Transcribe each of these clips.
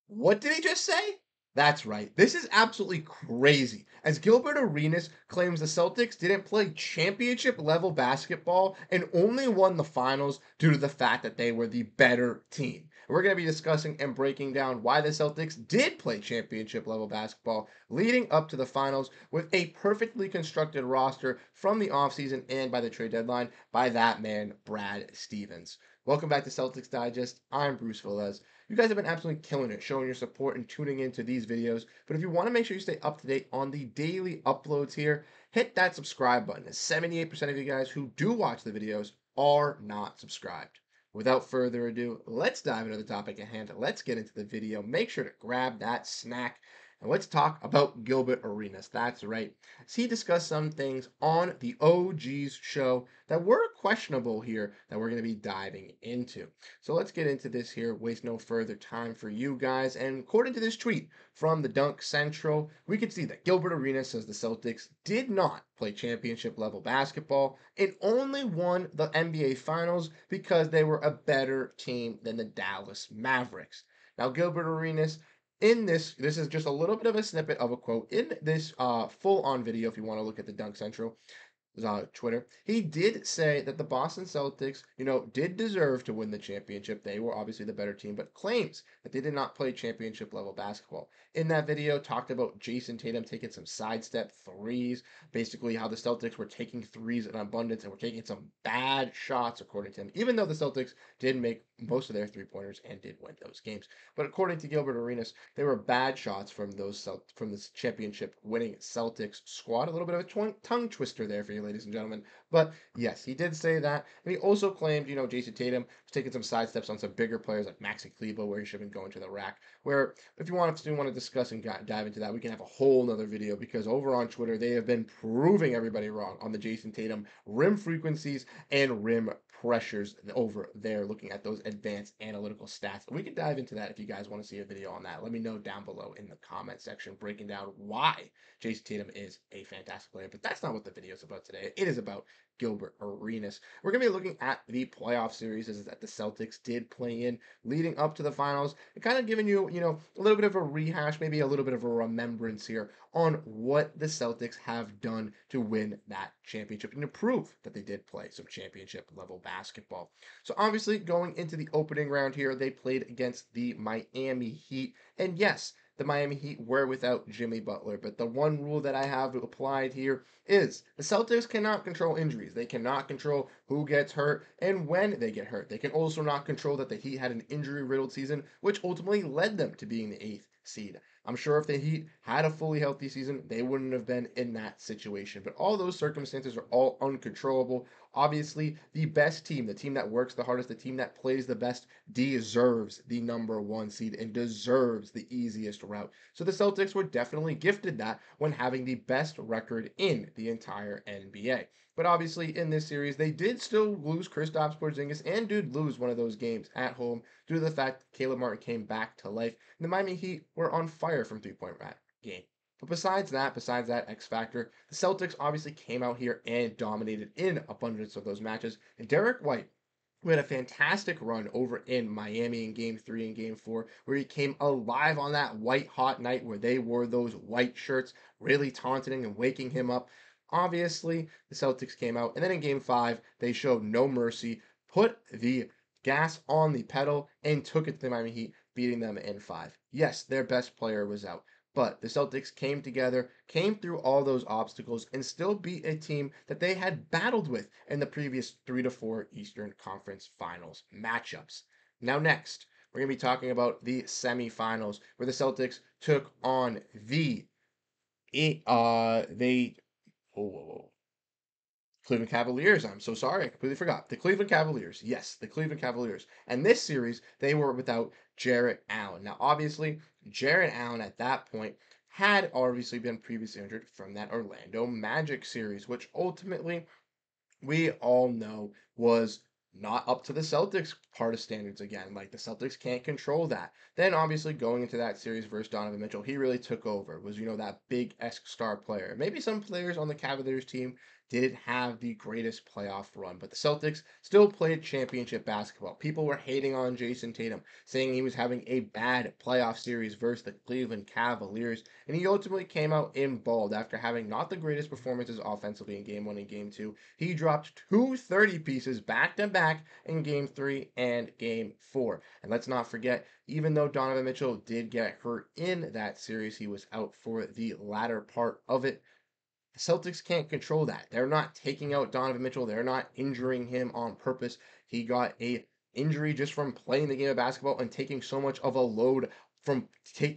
What did he just say? That's right. This is absolutely crazy. As Gilbert Arenas claims the Celtics didn't play championship level basketball and only won the finals due to the fact that they were the better team. We're going to be discussing and breaking down why the Celtics did play championship level basketball leading up to the finals with a perfectly constructed roster from the offseason and by the trade deadline by that man, Brad Stevens. Welcome back to Celtics Digest. I'm Bruce Velez. You guys have been absolutely killing it, showing your support and tuning into these videos. But if you want to make sure you stay up to date on the daily uploads here, hit that subscribe button, as 78% of you guys who do watch the videos are not subscribed. Without further ado, let's dive into the topic at hand. Let's get into the video. Make sure to grab that snack. And let's talk about Gilbert Arenas. That's right. So he discussed some things on the OG's show that were questionable here that we're going to be diving into. So let's get into this here. Waste no further time for you guys. And according to this tweet from the Dunk Central, we can see that Gilbert Arenas says the Celtics did not play championship level basketball and only won the NBA Finals because they were a better team than the Dallas Mavericks. Now, Gilbert Arenas in this is just a little bit of a snippet of a quote in this full-on video if you want to look at the Dunk Central Twitter. He did say that the Boston Celtics, did deserve to win the championship. They were obviously the better team, but claims that they did not play championship level basketball. In that video, talked about Jayson Tatum taking some sidestep threes, basically how the Celtics were taking threes in abundance and were taking some bad shots, according to him, even though the Celtics did make most of their three-pointers and did win those games. But according to Gilbert Arenas, they were bad shots from from this championship winning Celtics squad. A little bit of a tongue twister there for you, ladies and gentlemen. But yes, he did say that. And he also claimed, Jayson Tatum was taking some side steps on some bigger players like Maxi Kleber, where he should have been going to the rack. Where, if you want to discuss and dive into that, we can have a whole nother video because over on Twitter, they have been proving everybody wrong on the Jayson Tatum rim frequencies and rim pressures over there, looking at those advanced analytical stats. And we can dive into that if you guys want to see a video on that. Let me know down below in the comment section, breaking down why Jayson Tatum is a fantastic player. But that's not what the video is about today. It is about Gilbert Arenas. We're going to be looking at the playoff series that the Celtics did play in leading up to the finals and kind of giving you, a little bit of a rehash, maybe a little bit of a remembrance here on what the Celtics have done to win that championship and to prove that they did play some championship level basketball. So obviously going into the opening round here, they played against the Miami Heat. And yes, the Miami Heat were without Jimmy Butler. But the one rule that I have applied here is the Celtics cannot control injuries. They cannot control who gets hurt and when they get hurt. They can also not control that the Heat had an injury-riddled season, which ultimately led them to being the 8th seed. I'm sure if the Heat had a fully healthy season, they wouldn't have been in that situation. But all those circumstances are all uncontrollable. Obviously, the best team, the team that works the hardest, the team that plays the best, deserves the number 1 seed and deserves the easiest route. So the Celtics were definitely gifted that when having the best record in the entire NBA. But obviously, in this series, they did still lose Kristaps Porziņģis and did lose one of those games at home due to the fact Caleb Martin came back to life. And the Miami Heat were on fire from three-point game. But besides that X factor, the Celtics obviously came out here and dominated in abundance of those matches. And Derrick White, who had a fantastic run over in Miami in Game 3 and Game 4, where he came alive on that white hot night where they wore those white shirts, really taunting and waking him up. Obviously, the Celtics came out, and then in Game 5, they showed no mercy, put the gas on the pedal, and took it to the Miami Heat, beating them in 5. Yes, their best player was out. But the Celtics came together, came through all those obstacles, and still beat a team that they had battled with in the previous 3 to 4 Eastern Conference Finals matchups. Now, next, we're going to be talking about the semifinals, where the Celtics took on Cleveland Cavaliers. I'm so sorry. I completely forgot. The Cleveland Cavaliers. Yes, the Cleveland Cavaliers. And this series, they were without Jarrett Allen. Now, obviously, Jarrett Allen at that point had obviously been previously injured from that Orlando Magic series, which ultimately we all know was not up to the Celtics part of standards again. Like the Celtics can't control that. Then obviously going into that series versus Donovan Mitchell, he really took over. Was that big esque star player. Maybe some players on the Cavaliers team didn't have the greatest playoff run, but the Celtics still played championship basketball. People were hating on Jayson Tatum, saying he was having a bad playoff series versus the Cleveland Cavaliers, and he ultimately came out in bald after having not the greatest performances offensively in Game 1 and Game 2. He dropped two 30 pieces back to back in Game 3 and Game 4. And let's not forget, even though Donovan Mitchell did get hurt in that series, he was out for the latter part of it. The Celtics can't control that. They're not taking out Donovan Mitchell. They're not injuring him on purpose. He got a injury just from playing the game of basketball and taking so much of a load from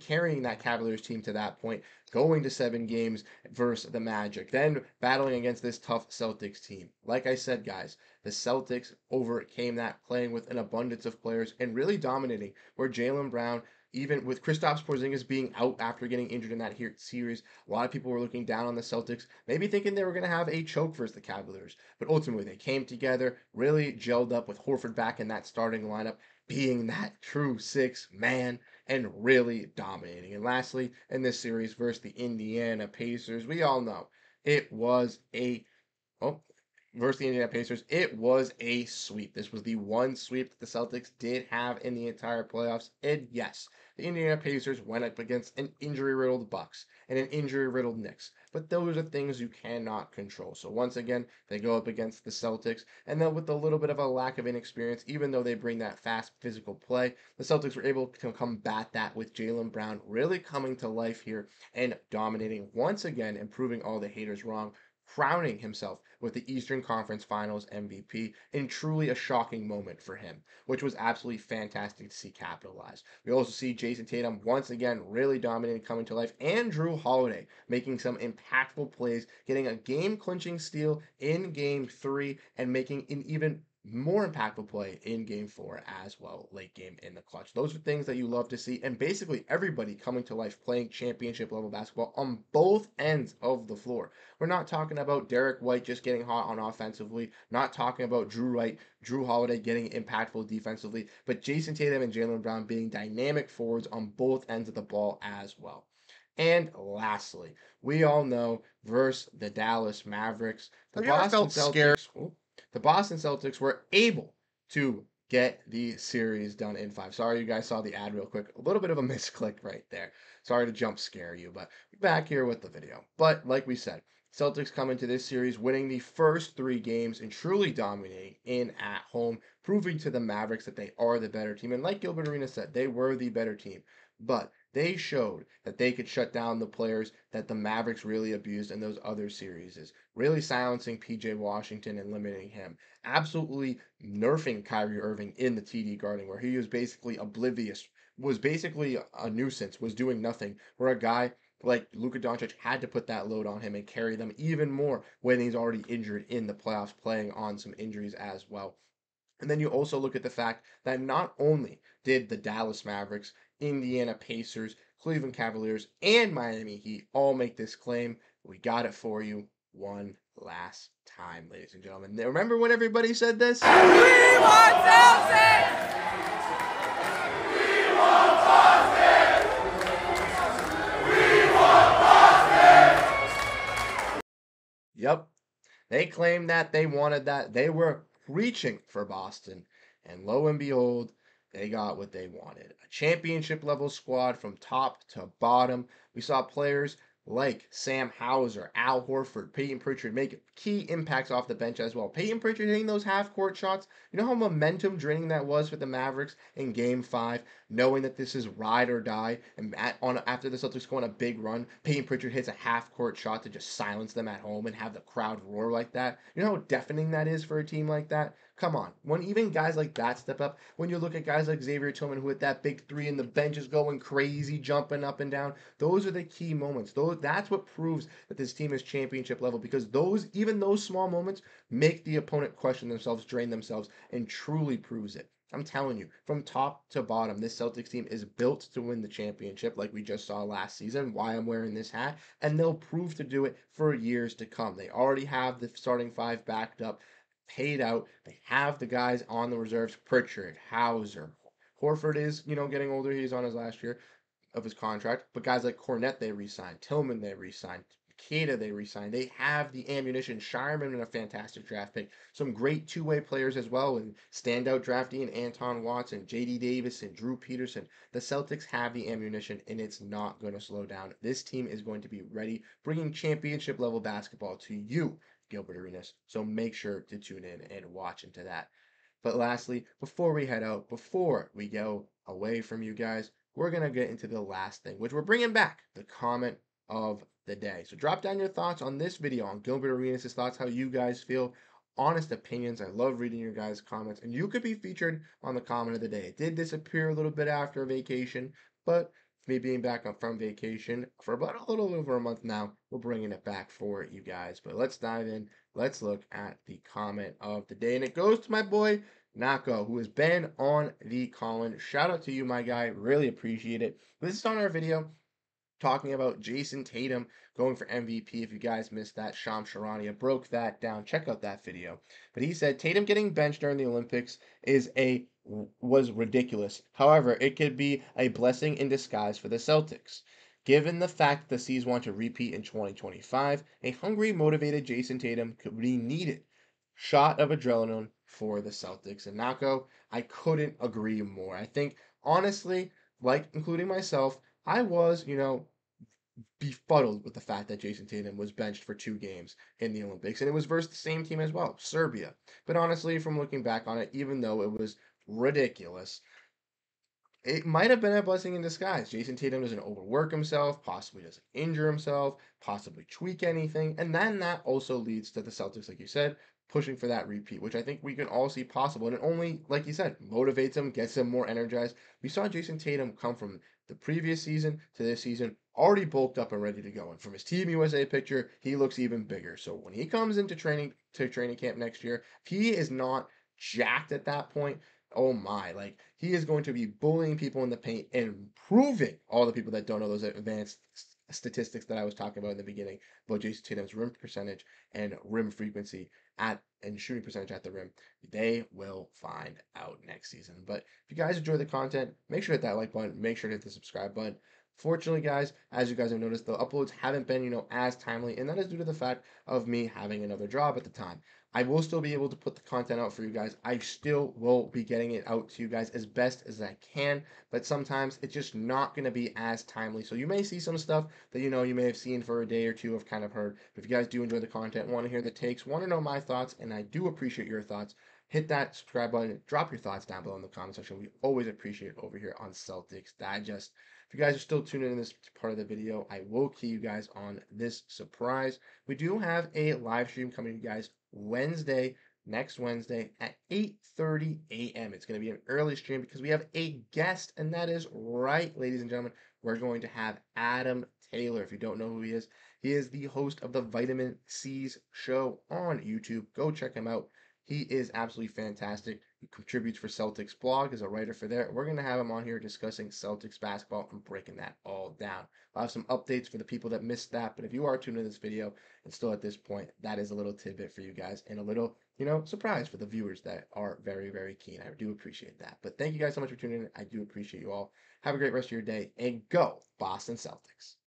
carrying that Cavaliers team to that point, going to 7 games versus the Magic, then battling against this tough Celtics team. Like I said, guys, the Celtics overcame that playing with an abundance of players and really dominating, where Jaylen Brown, even with Kristaps Porziņģis being out after getting injured in that series, a lot of people were looking down on the Celtics, maybe thinking they were going to have a choke versus the Cavaliers. But ultimately, they came together, really gelled up with Horford back in that starting lineup, being that true 6-man and really dominating. And lastly, in this series versus the Indiana Pacers, we all know it was a versus the Indiana Pacers, it was a sweep. This was the one sweep that the Celtics did have in the entire playoffs. And yes, the Indiana Pacers went up against an injury-riddled Bucks and an injury-riddled Knicks. But those are things you cannot control. So once again, they go up against the Celtics, and then with a little bit of a lack of inexperience, even though they bring that fast physical play, the Celtics were able to combat that with Jaylen Brown really coming to life here and dominating once again and proving all the haters wrong, crowning himself with the Eastern Conference Finals MVP in truly a shocking moment for him, which was absolutely fantastic to see capitalize. We also see Jayson Tatum once again really dominating, coming to life, and Jrue Holiday making some impactful plays, getting a game-clinching steal in Game 3 and making an even more impactful play in Game 4 as well, late game in the clutch. Those are things that you love to see, and basically everybody coming to life playing championship level basketball on both ends of the floor. We're not talking about Derrick White just getting hot on offensively, not talking about Jrue Holiday getting impactful defensively, but Jayson Tatum and Jaylen Brown being dynamic forwards on both ends of the ball as well. And lastly, we all know versus the Dallas Mavericks, the Boston Celtics. The Boston Celtics were able to get the series done in 5. Sorry, you guys saw the ad real quick. A little bit of a misclick right there. Sorry to jump scare you, but back here with the video. But like we said, Celtics come into this series winning the first 3 games and truly dominating in at home, proving to the Mavericks that they are the better team. And like Gilbert Arenas said, they were the better team. But they showed that they could shut down the players that the Mavericks really abused in those other series, really silencing PJ Washington and limiting him, absolutely nerfing Kyrie Irving in the TD Garden, where he was basically oblivious, was basically a nuisance, was doing nothing, where a guy like Luka Doncic had to put that load on him and carry them even more when he's already injured in the playoffs, playing on some injuries as well. And then you also look at the fact that not only did the Dallas Mavericks, Indiana Pacers, Cleveland Cavaliers, and Miami Heat all make this claim, we got it for you one last time, ladies and gentlemen. Now, remember when everybody said this? We want Celtics! We want Boston! We want Boston! Yep. They claimed that they wanted that. They were reaching for Boston, and lo and behold, they got what they wanted. A championship level squad from top to bottom. We saw players like Sam Hauser, Al Horford, Peyton Pritchard make key impacts off the bench as well. Peyton Pritchard hitting those half-court shots. You know how momentum draining that was for the Mavericks in Game 5, knowing that this is ride or die, and after the Celtics go on a big run, Peyton Pritchard hits a half-court shot to just silence them at home and have the crowd roar like that. You know how deafening that is for a team like that? Come on. When even guys like that step up, when you look at guys like Xavier Tillman who hit that big 3 and the bench is going crazy, jumping up and down, those are the key moments. That's what proves that this team is championship level, because even those small moments make the opponent question themselves, drain themselves, and truly proves it. I'm telling you, from top to bottom, this Celtics team is built to win the championship like we just saw last season, why I'm wearing this hat, and they'll prove to do it for years to come. They already have the starting 5 backed up, paid out. They have the guys on the reserves: Pritchard, Hauser. Horford is, getting older. He's on his last year of his contract. But guys like Cornette, they re-signed. Tillman, they re-signed. Queta they re-signed. They have the ammunition. Shireman in a fantastic draft pick. Some great two-way players as well, and standout draftee and Anton Watson, J.D. Davis, and Drew Peterson. The Celtics have the ammunition, and it's not going to slow down. This team is going to be ready, bringing championship-level basketball to you, Gilbert Arenas. So make sure to tune in and watch into that. But lastly, before we head out, before we go away from you guys, we're going to get into the last thing, which we're bringing back, the comment of the day. So drop down your thoughts on this video on Gilbert Arenas' thoughts, how you guys feel, honest opinions. I love reading your guys' comments, and you could be featured on the comment of the day. It did disappear a little bit after vacation, but me being back up from vacation for about a little over a month now, we're bringing it back for you guys. But let's dive in. Let's look at the comment of the day, and it goes to my boy Nako, who has been on the call-in. Shout out to you, my guy. Really appreciate it. This is on our video talking about Jayson Tatum going for MVP. If you guys missed that, Sham Sharania broke that down. Check out that video. But he said Tatum getting benched during the Olympics was ridiculous. However, it could be a blessing in disguise for the Celtics. Given the fact that the C's want to repeat in 2025, a hungry, motivated Jayson Tatum could be needed. Shot of adrenaline for the Celtics. And Nako, I couldn't agree more. I think, honestly, like including myself, I was, befuddled with the fact that Jayson Tatum was benched for 2 games in the Olympics, and it was versus the same team as well, Serbia. But honestly, from looking back on it, even though it was ridiculous, it might have been a blessing in disguise. Jayson Tatum doesn't overwork himself, possibly doesn't injure himself, possibly tweak anything, and then that also leads to the Celtics, like you said, pushing for that repeat, which I think we can all see possible. And it only, like you said, motivates him, gets him more energized. We saw Jayson Tatum come from the previous season to this season already bulked up and ready to go. And from his Team USA picture, he looks even bigger. So when he comes into training camp next year, if he is not jacked at that point, oh my, like he is going to be bullying people in the paint and proving all the people that don't know those advanced statistics that I was talking about in the beginning about Jayson Tatum's rim percentage and rim frequency and shooting percentage at the rim. They will find out next season. But if you guys enjoy the content, make sure to hit that like button, make sure to hit the subscribe button. Fortunately, guys, as you guys have noticed, the uploads haven't been, as timely, and that is due to the fact of me having another job at the time. I will still be able to put the content out for you guys. I still will be getting it out to you guys as best as I can, but sometimes it's just not going to be as timely. So you may see some stuff that, you may have seen for a day or two, have kind of heard. But if you guys do enjoy the content, want to hear the takes, want to know my thoughts, and I do appreciate your thoughts, hit that subscribe button, drop your thoughts down below in the comment section. We always appreciate it over here on Celtics Digest. If you guys are still tuning in this part of the video, I will key you guys on this surprise. We do have a live stream coming to you guys next Wednesday at 8:30 a.m. It's going to be an early stream because we have a guest, and that is right, ladies and gentlemen. We're going to have Adam Taylor. If you don't know who he is the host of the Vitamin C's show on YouTube. Go check him out. He is absolutely fantastic. He contributes for Celtics blog as a writer for there. We're going to have him on here discussing Celtics basketball and breaking that all down. I'll have some updates for the people that missed that, but if you are tuned in this video and still at this point, that is a little tidbit for you guys and a little, surprise for the viewers that are very, very keen. I do appreciate that. But thank you guys so much for tuning in. I do appreciate you all. Have a great rest of your day and go Boston Celtics.